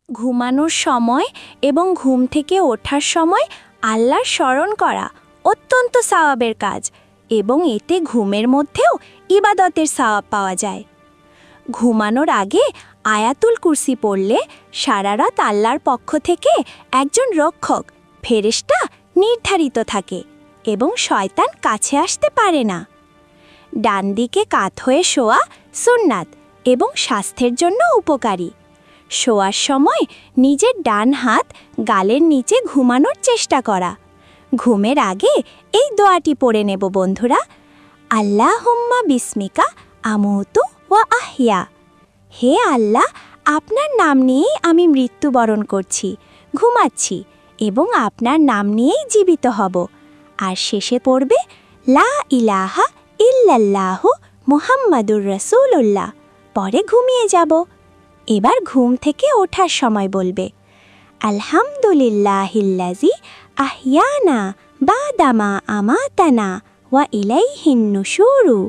ঘুমানোর সময় এবং ঘুম থেকে ওঠার সময় আল্লাহর স্মরণ করা অত্যন্ত সওয়াবের কাজ এবং এতে ঘুমের মধ্যেও ইবাদতের সওয়াব পাওয়া যায়। ঘুমানোর আগে আয়াতুল কুরসি পড়লে সারা রাত আল্লাহর পক্ষ থেকে একজন রক্ষক ফেরেশতা নির্ধারিত থাকে এবং শয়তান কাছে আসতে পারে না। ডান দিকে কাত হয়ে শোয়া সুন্নাত এবং স্বাস্থ্যের জন্য উপকারী। শোয়ার সময় নিজের ডান হাত গালের নিচে ঘুমানোর চেষ্টা করা। ঘুমের আগে এই দোয়াটি পড়ে নেব বন্ধুরা। আল্লাহুম্মা বিসমিকা আমুতু ওয়া আহিয়া। হে আল্লাহ, আপনার নাম নিয়েই আমি মৃত্যুবরণ করছি, ঘুমাচ্ছি এবং আপনার নাম নিয়েই জীবিত হব। আর শেষে পড়বে লা ইলাহা ইল্লাল্লাহু মুহাম্মাদুর রাসূলুল্লাহ। পরে ঘুমিয়ে যাব। এবার ঘুম থেকে ওঠার সময় বলবে আলহামদুলিল্লাহিল্লাযী আহিয়ানা বাদামা আমাতানা ওয়া ইলাইহিন নুশুরু।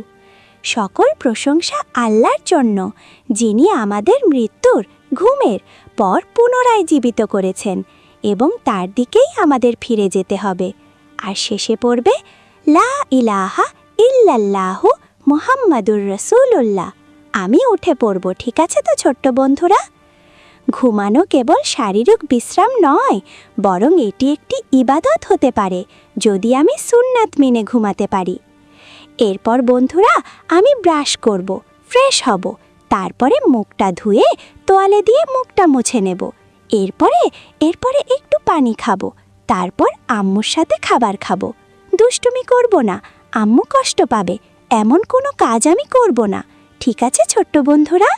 সকল প্রশংসা আল্লাহর জন্য, যিনি আমাদের মৃত্যুর ঘুমের পর পুনরায় জীবিত করেছেন এবং তার দিকেই আমাদের ফিরে যেতে হবে। আর শেষে পড়বে লা ইলাহা ইল্লাল্লাহু মুহাম্মাদুর রাসূলুল্লাহ। আমি উঠে পড়ব, ঠিক আছে তো ছোট্ট বন্ধুরা? ঘুমানো কেবল শারীরিক বিশ্রাম নয়, বরং এটি একটি ইবাদত হতে পারে যদি আমি সুন্নাত মেনে ঘুমাতে পারি। এরপর বন্ধুরা আমি ব্রাশ করব, ফ্রেশ হব, তারপরে মুখটা ধুয়ে তোয়ালে দিয়ে মুখটা মুছে নেব। এরপরে একটু পানি খাবো, তারপর আম্মুর সাথে খাবার খাবো। দুষ্টুমি করব না, আম্মু কষ্ট পাবে এমন কোনো কাজ আমি করব না, ঠিক আছে ছোট্ট বন্ধুরা?